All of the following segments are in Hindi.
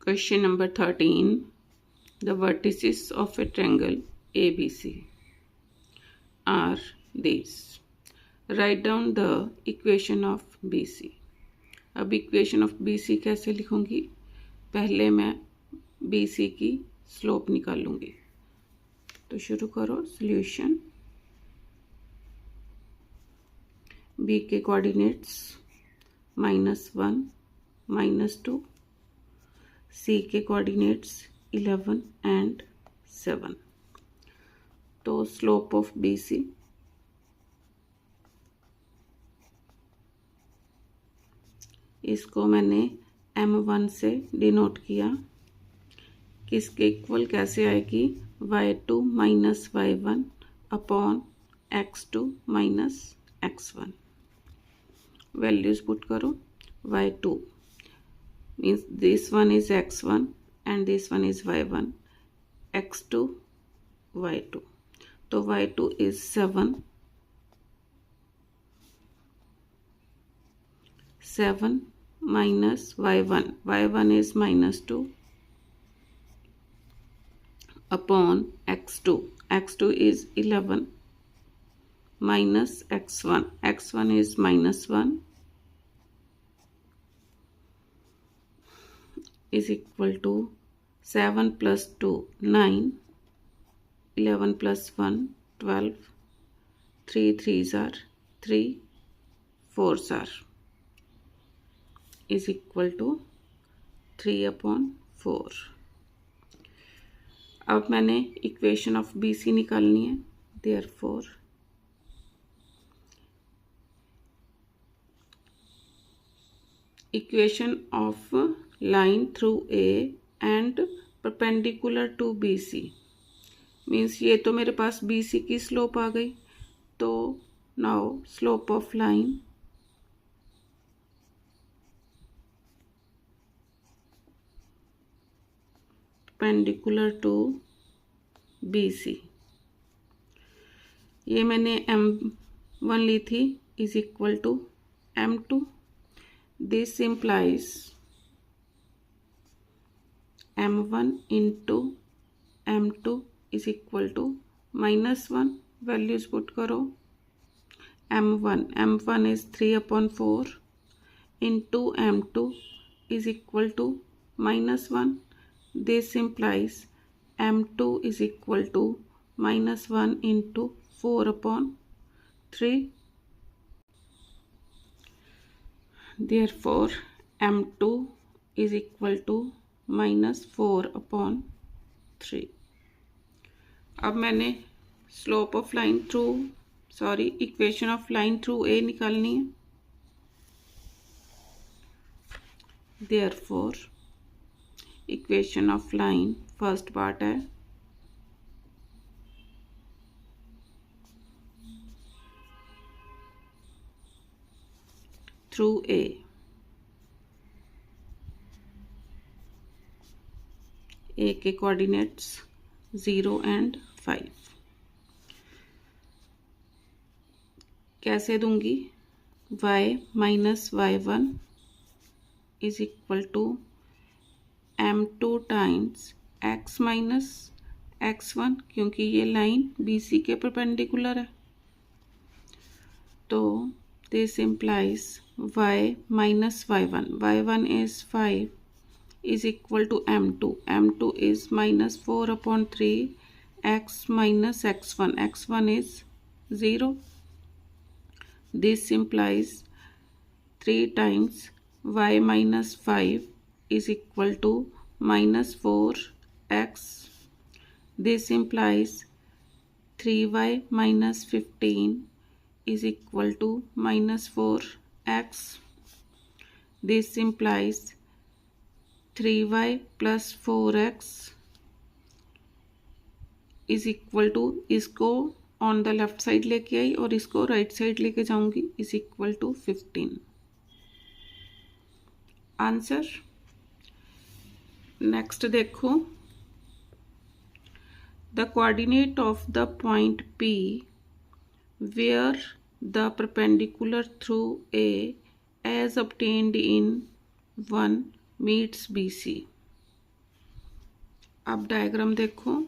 Question number 13. The vertices of a triangle ABC are these. Write down the equation of BC. अब इक्वेशन ऑफ BC कैसे लिखूंगी? पहले मैं BC की स्लोप निकालूंगी। तो शुरू करो सॉल्यूशन। B के कोऑर्डिनेट्स -1, -2, C के कोऑर्डिनेट्स 11 एंड 7। तो स्लोप ऑफ BC इसको मैंने M1 से डिनोट किया। किसके इक्वल कैसे आएगी? y2 minus y1 upon x2 minus x1। Values put करो। y2 means this one is x1 and this one is y1, x2 y2। तो y2 is 7 minus y1 is -2 upon x2 is 11 minus x1 is -1 is equal to 7 plus 2 9, 11 plus 1 12, 3 3s are 3, 4s are is equal to 3/4। अब मैंने इक्वेशन ऑफ BC निकालनी है। Therefore equation of line through A and perpendicular to BC means ये तो मेरे पास BC की स्लोप आ गई। तो now slope of line perpendicular to BC, ये मैंने M1 ली थी is equal to M2। This implies M1 into M2 is equal to -1। Values put करो। M1 is 3/4 into M2 is equal to -1। This implies M2 is equal to -1 into 4/3। Therefore M2 is equal to -4/3। अब मैंने slope of line through equation of line through A निकालनी है। Therefore equation of line first part है थ्रू A। A के कोऑर्डिनेट्स 0 एंड 5। कैसे दूंगी? y minus y1 is equal to M2 times x minus x1, क्योंकि ये लाइन BC के परपेंडिकुलर है। तो this implies y minus y1 is 5 is equal to M2 is -4/3 x minus x1 is 0। This implies 3 times y minus 5 is equal to -4x। This implies 3y minus 15 is equal to -4x। This implies 3y plus 4x is equal to, इसको ऑन द लेफ्ट साइड लेके आई और इसको राइट साइड लेके जाऊंगी, is equal to 15। Answer next देखो। The coordinate of the point P where the perpendicular through A as obtained in 1 meets BC अब डायग्राम देखो।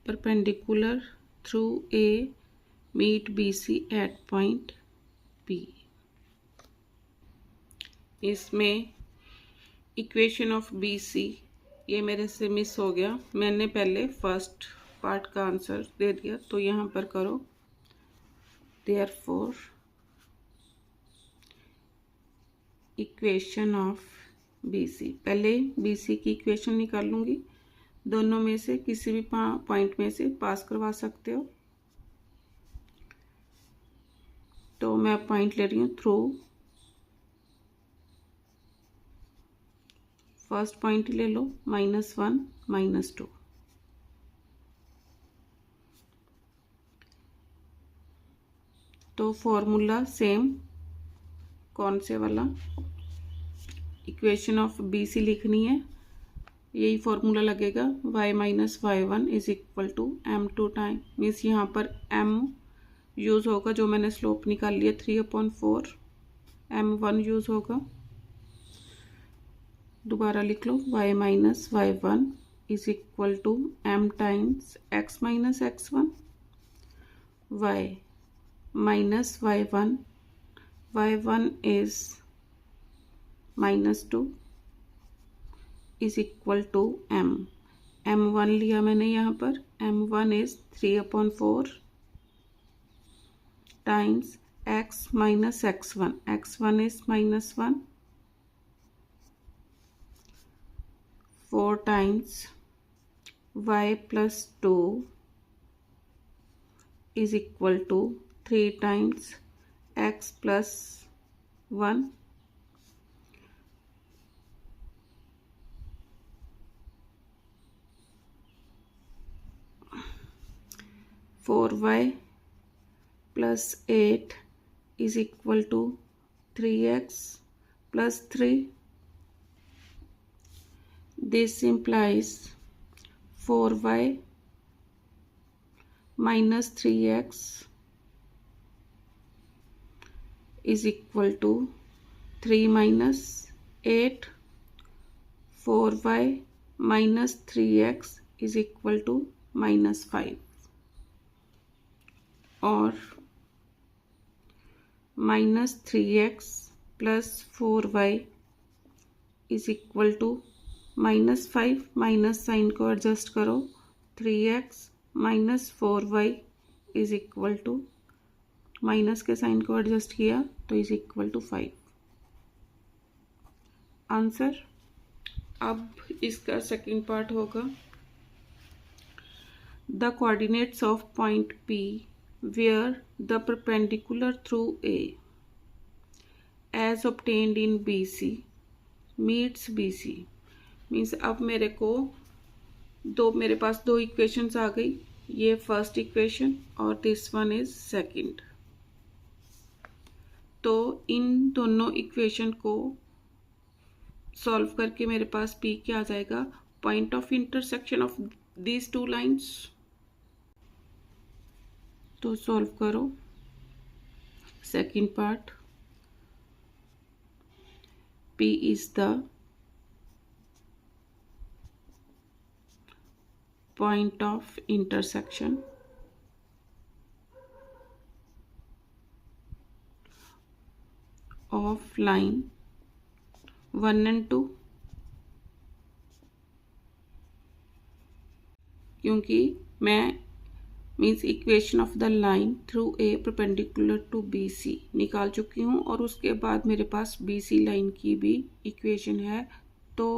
perpendicular through A meet BC at point P। इसमें इक्वेशन ऑफ BC, ये मेरे से मिस हो गया, मैंने पहले फर्स्ट पार्ट का आंसर दे दिया, तो यहाँ पर करो। देयरफॉर इक्वेशन ऑफ BC, पहले BC की इक्वेशन निकाल लूँगी। दोनों में से किसी भी पॉइंट में से पास करवा सकते हो। तो मैं पॉइंट ले रही हूँ थ्रू, फर्स्ट पॉइंट ले लो, -1 -2। तो फॉर्मूला सेम, कौन से वाला, इक्वेशन ऑफ BC लिखनी है, यही फॉर्मूला लगेगा। y minus y1 is equal to m2 time, means यहाँ पर m यूज़ होगा, जो मैंने स्लोप निकाल लिया 3/4, m1 यूज़ होगा। दोबारा लिख लो, y minus y1 is equal to m times x minus x1। y minus y1, y1 is -2 is equal to m1 लिया मैंने यहाँ पर, m1 is 3/4 times x minus x1, x1 is -1, 4 times y plus 2 is equal to 3 times x plus 1। 4y plus 8 is equal to 3x plus 3. This implies 4y minus 3x is equal to 3 minus 8. 4y minus 3x is equal to -5, और -3x plus 4y is equal to -5, minus sign को एडजस्ट करो, 3x minus 4y is equal to, minus के साइन को एडजस्ट किया तो इज इक्वल टू 5 आंसर। अब इसका सेकंड पार्ट होगा, the coordinates of point P where the perpendicular through A as obtained in BC meets BC, means अब मेरे को मेरे पास दो इक्वेशंस आ गई, ये फर्स्ट इक्वेशन और दिस वन इज सेकंड। तो इन दोनों इक्वेशन को सॉल्व करके मेरे पास P क्या आ जाएगा, point of intersection of these two lines. तो सॉल्व करो second part, P is the point of intersection of line 1 and 2, क्योंकि मैं means equation of the line through A perpendicular to BC निकाल चुकी हूँ, और उसके बाद मेरे पास BC लाइन की भी इक्वेशन है। तो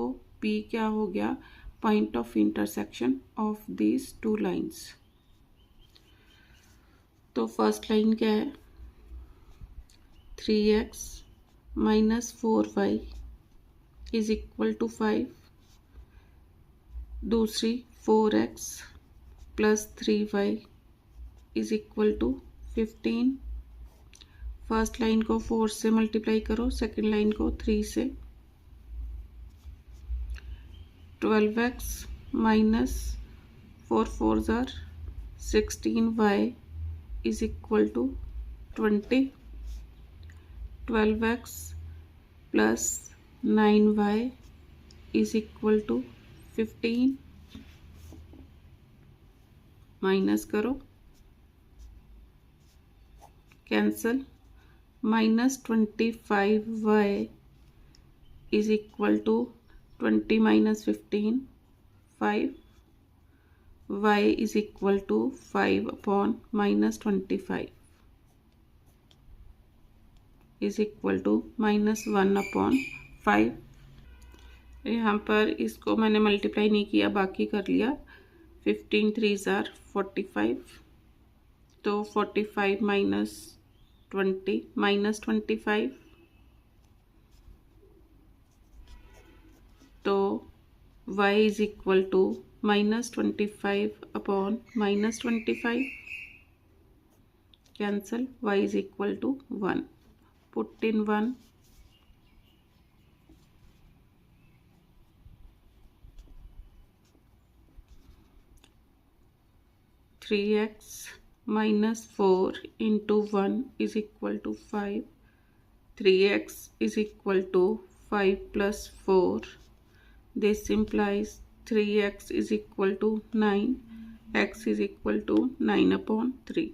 P क्या हो गया, point of intersection of these two lines. तो फर्स्ट लाइन क्या है, 3x minus 4y is equal to 5, दूसरी 4x plus 3y is equal to 15। First line को 4 से मल्टीप्लाई करो, सेकेंड लाइन को 3 से, 12x माइनस 4 4 ज़ार 16y is equal to 20. 12x plus 9y is equal to 15. Minus करो, cancel. -25y is equal to 20 minus 15, 5. Y is equal to 5 upon -25 is equal to -1 upon 5. यहाँ पर इसको मैंने मल्टीप्लाई नहीं किया, बाकी कर लिया. 15 3s are 45. तो 45 minus 20 minus 25. तो y is equal to -25 upon -25. Cancel. Y is equal to 1. Put in 1. 3x minus 4 into 1 is equal to 5. 3x is equal to 5 plus 4. This implies 3x is equal to 9. X is equal to 9 upon 3.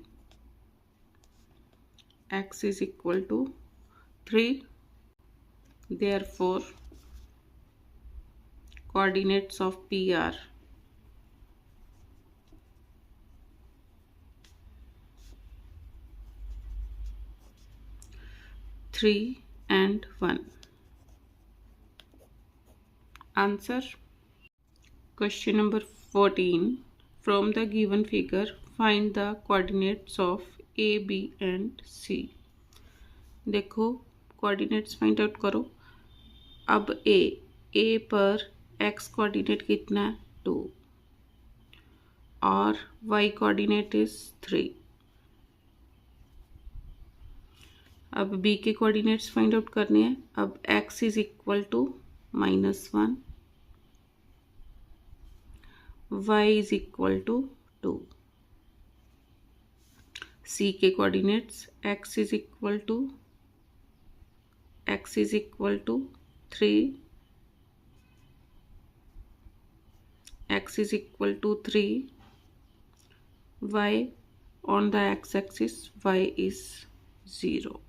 X is equal to 3. Therefore, coordinates of P are 3 and 1. Answer. Question number 14. From the given figure, find the coordinates of A, B and C. देखो, coordinates find out करो. अब A पर x कोऑर्डिनेट कितना है 2 और y कोऑर्डिनेट इज 3. अब B के कोऑर्डिनेट्स फाइंड आउट करने हैं. अब x is equal to -1, y is equal to 2. C के coordinates x is equal to 3, x is equal to 3, y on the x-axis, y is 0.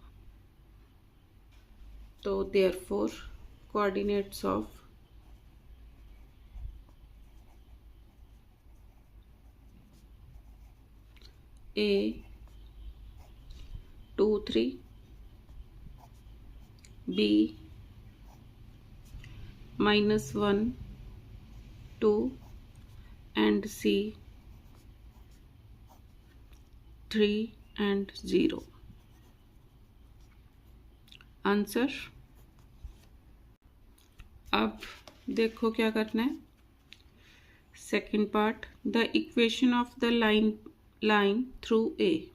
So therefore coordinates of A 2 3, B -1 2 and C 3 and 0. Answer. अब देखो क्या करना है. Second part, the equation of the line through A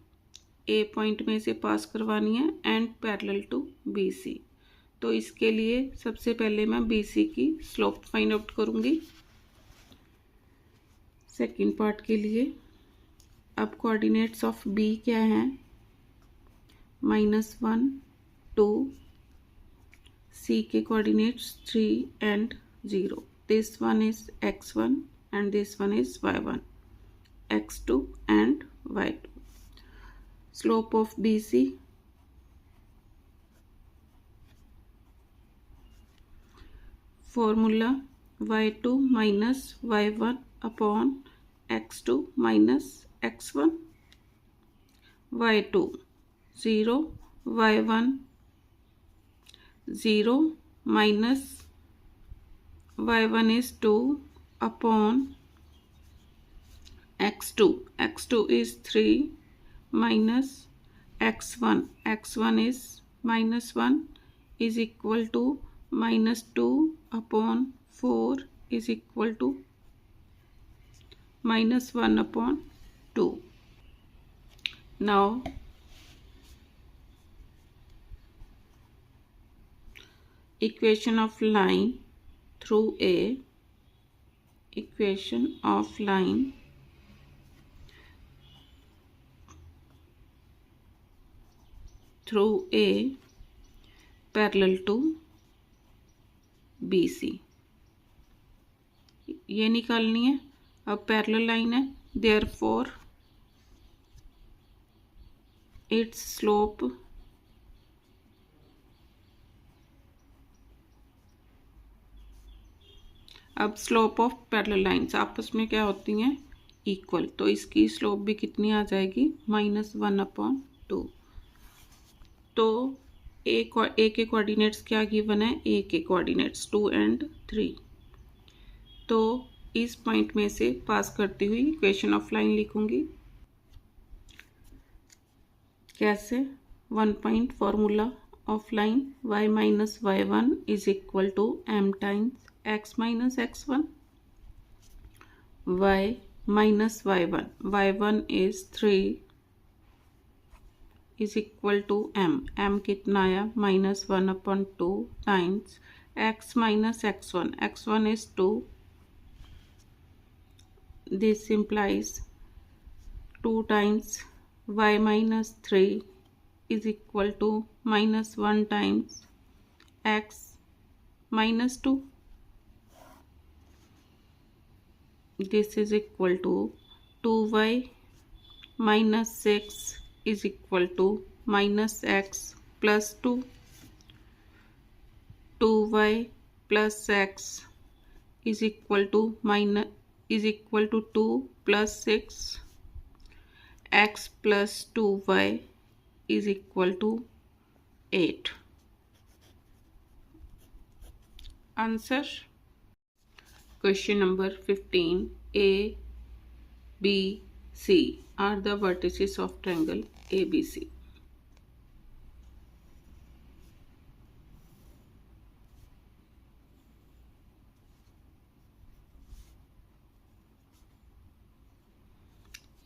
point में से पास करवानी है and parallel to B C. तो इसके लिए सबसे पहले मैं बी सी की स्लोप फाइंड आउट करूँगी सेकेंड पार्ट के लिए. अब कोऑर्डिनेट्स ऑफ बी क्या हैं? -1 2, C के coordinates 3 and 0. This one is x1 and this one is y1, x2 and y2. Slope of BC formula y2 minus y1 upon x2 minus x1. y2 0, y1 0 minus y1 is 2 upon x2. x2 is 3 minus x1 is -1 is equal to -2 upon 4 is equal to -1 upon 2. Now equation of line through A, equation of line through A parallel to BC, ये निकालनी है। अब पैरेलल लाइन है, देयरफॉर इट्स स्लोप अब स्लोप ऑफ पैरेलल लाइन्स आपस में क्या होती हैं, इक्वल, तो इसकी स्लोप भी कितनी आ जाएगी, -1/2। तो ए के कोऑर्डिनेट्स क्या गिवन है, ए के कोऑर्डिनेट्स 2 और 3। तो इस पॉइंट में से पास करती हुई इक्वेशन ऑफ लाइन लिखूंगी। कैसे, 1 point formula of line y minus y1 is equal to m times x minus x1, y minus y1 is 3 is equal to m कितना आया, -1/2 times x minus x1 is 2, this implies 2 times y minus 3 is equal to -1 times x minus 2. This is equal to 2y minus 6 is equal to minus x plus 2. 2y plus x is equal to 2 plus 6. X plus 2y is equal to 8. Answer. Question number 15. A, B, C are the vertices of triangle ABC.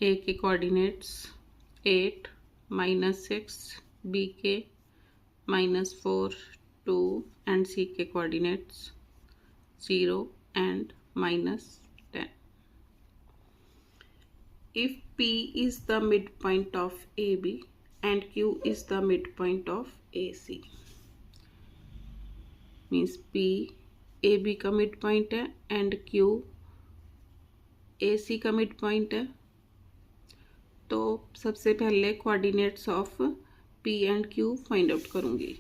A के कोऑर्डिनेट्स 8 -6, B के -4 2 and C के coordinates 0 and -10. If P is the midpoint of AB and Q is the midpoint of AC, means P AB का midpoint है and Q AC का midpoint है, तो सबसे पहले coordinates of P and Q find out करूंगी।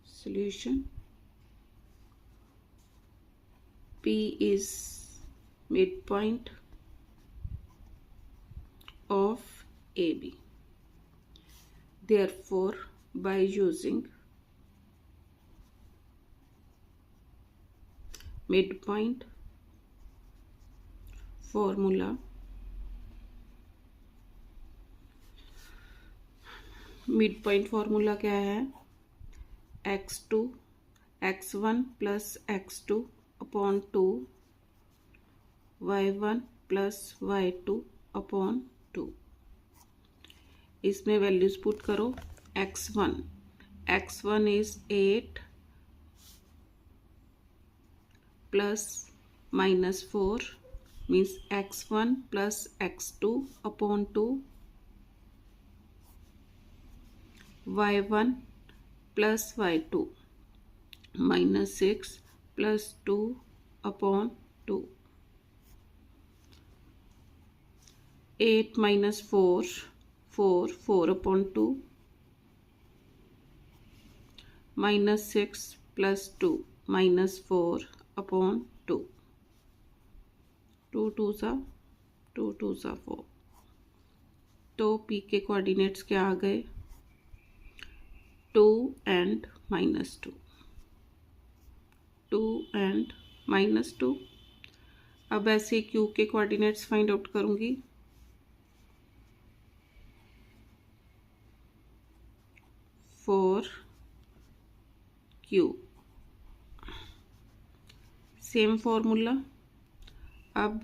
Solution, P is midpoint of AB, therefore by using midpoint formula, mid formula क्या है, x1 plus x2 upon 2 y1 plus y2 upon 2। इसमें वैल्यूज पुट करो। x1 is 8 plus -4 means x1 plus x2 upon 2, y1 plus y2 -6 plus 2 upon 2, 8 minus 4 upon 2 -6 plus 2 -4 upon 2, 2 2s are 4। तो P के कोऑर्डिनेट्स क्या आ गए, 2 and -2, 2 and -2। अब ऐसे Q के कोऑर्डिनेट्स फाइंड आउट करूंगी। For Q same formula. अब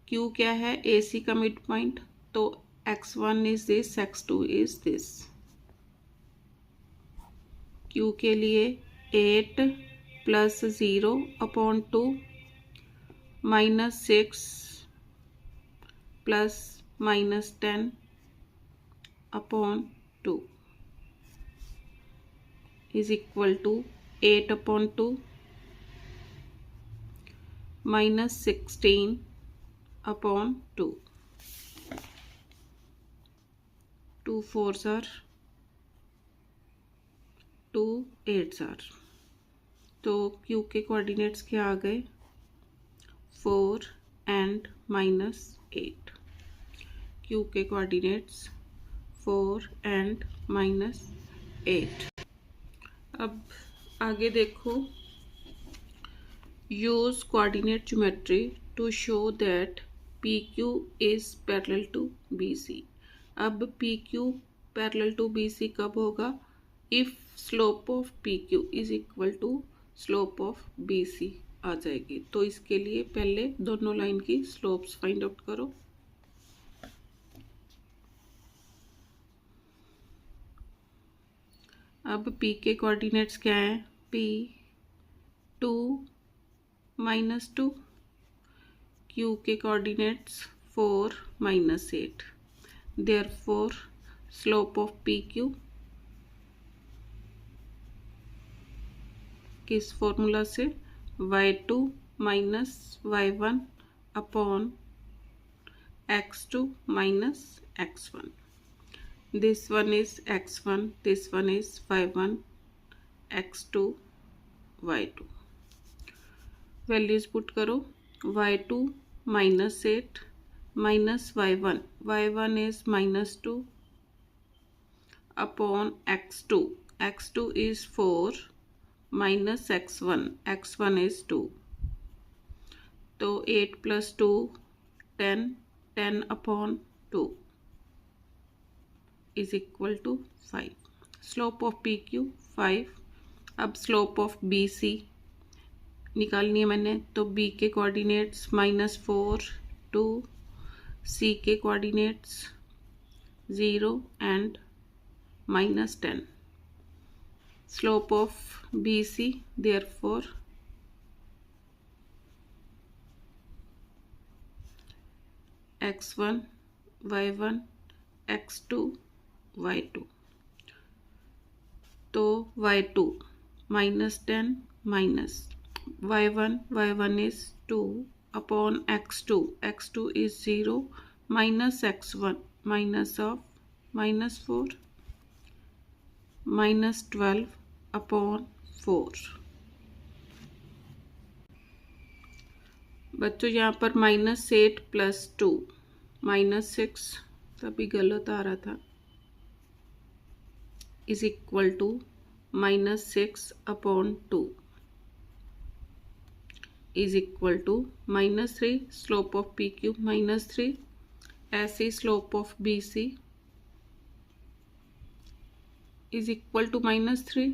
Q क्या है, AC का मिड पॉइंट, तो x1 is this, x2 is this. Q के लिए 8 plus 0 upon 2 -6 plus -10 upon 2 is equal to 8 upon 2 minus 16 upon 2. 2 4s are 2 8s are, तो Q के कोऑर्डिनेट्स क्या आ गए 4 एंड माइनस 8. Q के कोऑर्डिनेट्स 4 एंड माइनस 8. अब आगे देखो, use coordinate geometry to show that PQ is parallel to BC. अब PQ parallel to BC कब होगा if slope of PQ is equal to slope of BC आ जाएगी. तो इसके लिए पहले दोनों लाइन की स्लोप्स फाइंड आउट करो. अब P के कोऑर्डिनेट्स क्या हैं P 2 minus 2. Q के coordinates 4 minus 8. Therefore slope of PQ किस फॉर्मूला से y2 minus y1 upon x2 minus x1. This one is x1, this one is y1, x2, y2. Values put करो. y2 minus 8 minus y1. y1 is minus 2 upon x2. x2 is 4 minus x1. x1 is 2. तो 8 plus 2 10. 10 upon 2 is equal to 5. Slope of PQ 5. अब slope of BC निकालनी है मैंने, तो B के कोऑर्डिनेट्स -4 2, C के coordinates 0 and -10. Slope of BC therefore x1 y1 x2 y2. तो y2 -10 minus y1 is 2 upon x2. x2 is 0 minus x1 minus of -4 minus 12 upon 4. बच्चों यहाँ पर -8 plus 2 -6 तभी गलत आ रहा था is equal to -6 upon 2 is equal to -3. Slope of PQ -3. ऐसे slope of BC is equal to -3.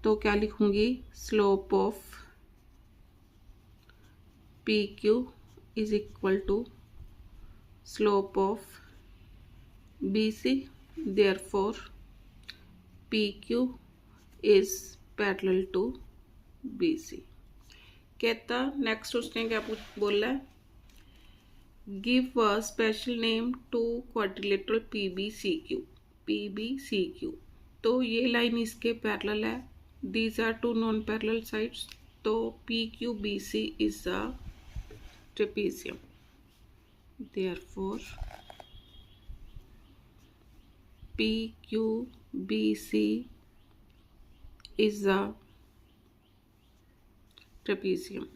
तो क्या लिखूंगी slope of PQ is equal to slope of BC. Therefore PQ is parallel to BC. कहता नेक्स्ट उसने क्या बोला है, give a special name to quadrilateral PBCQ. PBCQ तो ये लाइन इसके पैरेलल है. These are two non parallel sides. तो PQBC is a trapezium. Therefore PQBC is a trapezium.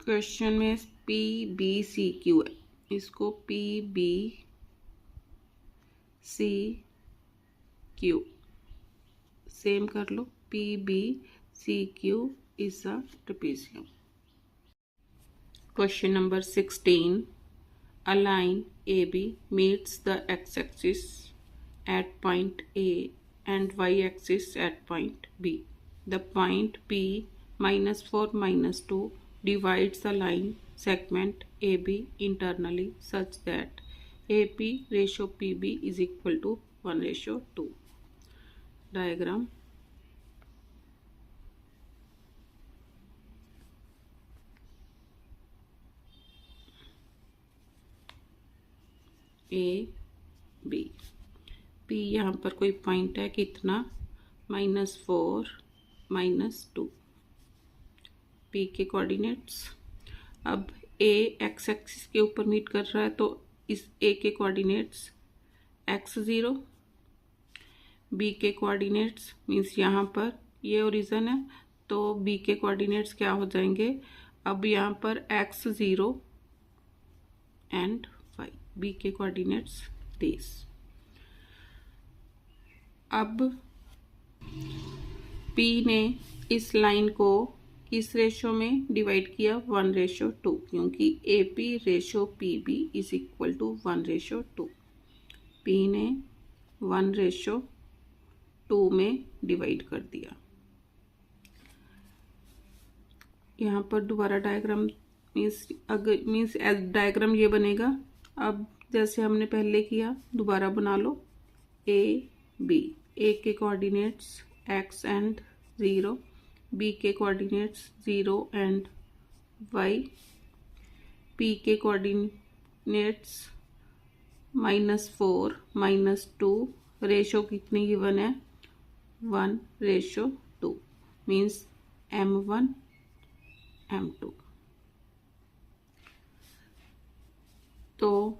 Question में PBCQ है, इसको PBCQ सेम कर लो. PBCQ is a trapezium. Question number 16. A line AB meets the x-axis at point A and y-axis at point B. The point P -4 -2 divides the line segment AB internally such that AP ratio PB is equal to 1:2. Diagram. A B. P यहाँ पर कोई पॉइंट है कितना, -4 -2 पी के कोऑर्डिनेट्स। अब ए एक्स एक्सिस के ऊपर मीट कर रहा है तो इस ए के कोऑर्डिनेट्स x0, बी के कोऑर्डिनेट्स मीन्स यहाँ पर ये ओरिजिन है तो बी के कोऑर्डिनेट्स क्या हो जाएंगे, अब यहाँ पर x0 एंड y, बी के कोऑर्डिनेट्स दिस। अब P ने इस लाइन को किस रेशो में डिवाइड किया, 1:2, क्योंकि AP ratio PB is equal to 1:2। P ने 1:2 में डिवाइड कर दिया। यहाँ पर दोबारा डायग्राम मीन्स डायग्राम ये बनेगा। अब जैसे हमने पहले किया दोबारा बना लो। ए बी, ए के कोऑर्डिनेट्स x एंड 0, बी के कोऑर्डिनेट्स 0 एंड y, पी के कोऑर्डिनेट्स -4 -2, रेशो कितनी गिवन है, 1:2 मीन्स m1 m2। तो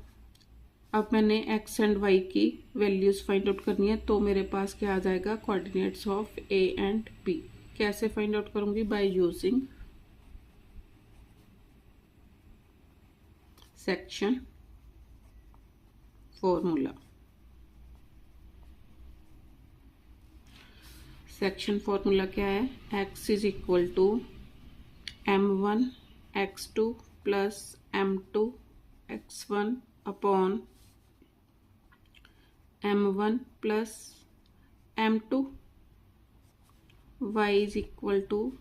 अब मैंने x एंड y की वैल्यूज फाइंड आउट करनी है तो मेरे पास क्या आ जाएगा, coordinates of a and b। कैसे फाइंड आउट करूंगी, by using section formula. Section formula क्या है, x is equal to m1 x2 plus m2 x1 upon m1 plus m2, y is equal to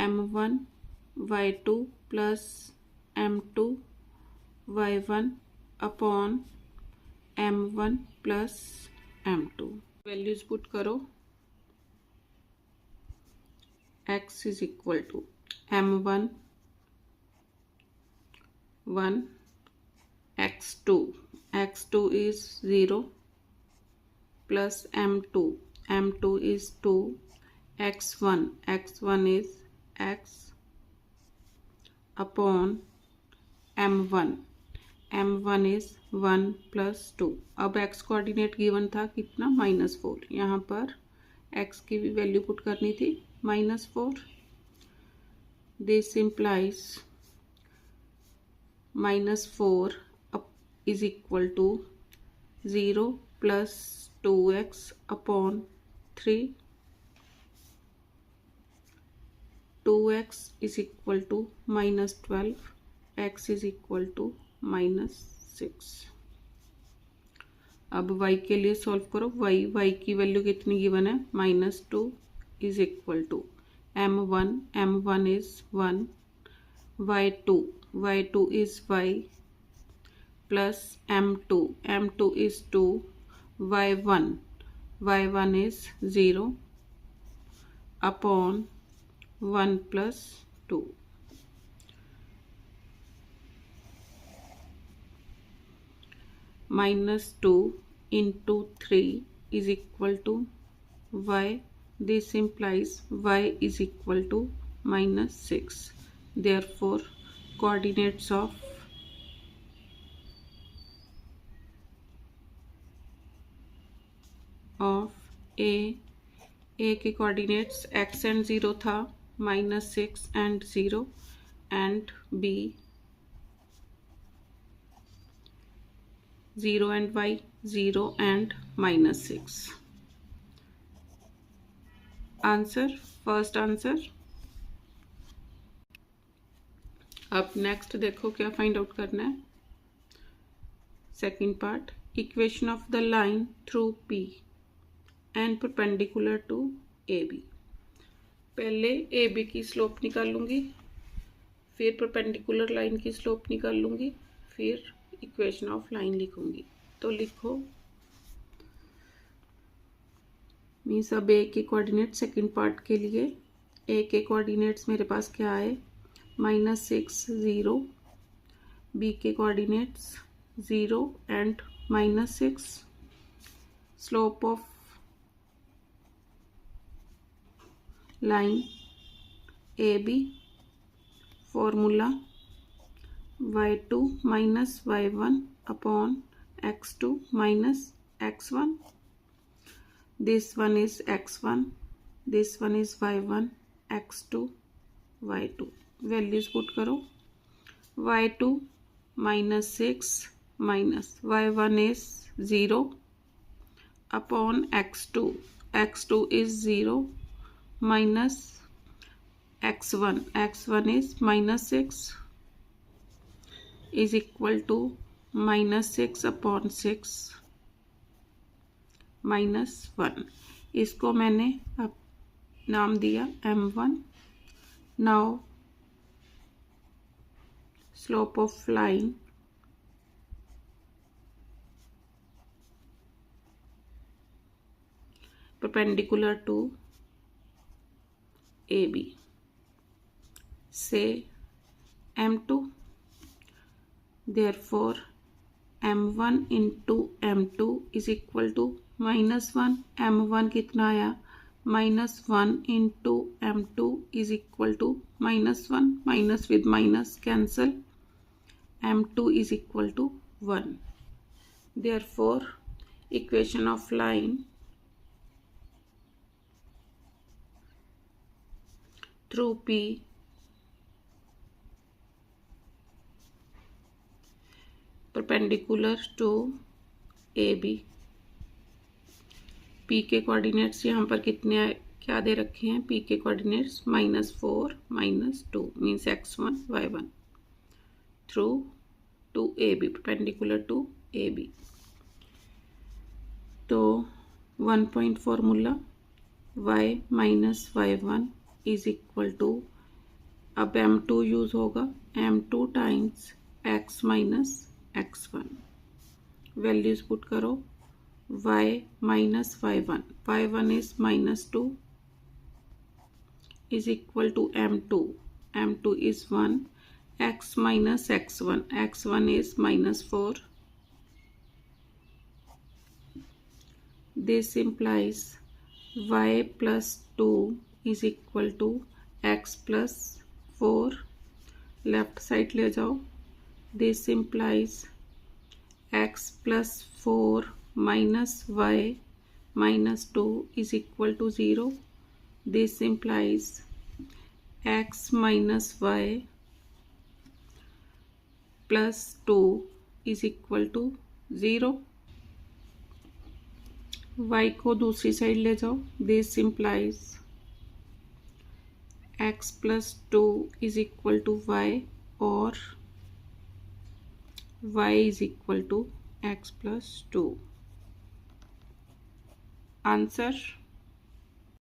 m1 y2 plus m2 y1 upon m1 plus m2। Values put करो, x is equal to m1 1 x2, x2 is 0 plus m2, m2 is 2, x1, x1 is x upon m1, m1 is 1 plus 2। अब x कोऑर्डिनेट गिवन था कितना, -4, यहाँ पर x की भी वैल्यू पुट करनी थी -4। This implies -4 is equal to 0 plus 2x upon 3, 2x is equal to -12, x is equal to -6। अब y के लिए सॉल्व करो, y की वैल्यू कितनी गिवन है, -2 is equal to m1 is 1, y2 is y plus m2 is 2, y1 is 0 upon 1 plus 2। -2 into 3 is equal to y, this implies y is equal to -6। Therefore coordinates of a के कोऑर्डिनेट्स x एंड 0 था, -6 and 0, and b 0 and y 0 and -6। Answer, first answer. अब नेक्स्ट देखो क्या फाइंड आउट करना है, second part, equation of the line through p and perpendicular to AB। पहले AB की स्लोप निकाल लूँगी, फिर परपेंडिकुलर लाइन की स्लोप निकाल लूँगी, फिर इक्वेशन ऑफ लाइन लिखूँगी। तो लिखो, मीन्स अब A के कोऑर्डिनेट सेकंड पार्ट के लिए A के कोऑर्डिनेट्स मेरे पास क्या है, -6 0, B के coordinates 0 and -6. Slope of line AB. Formula y2 minus y1 upon x2 minus x1. This one is x1, this one is y1, x2, y2. Values put करो. y2 minus 6 minus y1 is 0 upon x2. x2 is 0 minus x1. x1 is minus 6 is equal to minus 6 upon 6 minus 1. इसको मैंने अब नाम दिया m1. Now slope of line perpendicular to AB. Say m2. Therefore m1 into m2 is equal to -1. m1 कितना आया? -1 into m2 is equal to -1. Minus with minus cancel. m2 is equal to 1. Therefore equation of line through P perpendicular to AB. P के कोऑर्डिनेट्स यहाँ पर कितने क्या दे रखे हैं? P के coordinates -4 -2 means x1 y1 through to AB perpendicular to AB. तो 1 पॉइंट फॉर्मूला y minus y1 is equal to, अब m2 यूज होगा, m2 times x minus x1. Values put करो. y minus y1. y1 is -2 is equal to m2. m2 is 1. x minus x1. x1 is -4. This implies y plus 2 is equal to x plus 4. Left side ले जाओ. This implies x plus 4 minus y minus 2 is equal to 0. This implies x minus y plus 2 is equal to 0. y को दूसरी साइड ले जाओ. This implies x plus 2 is equal to y or y is equal to x plus 2. Answer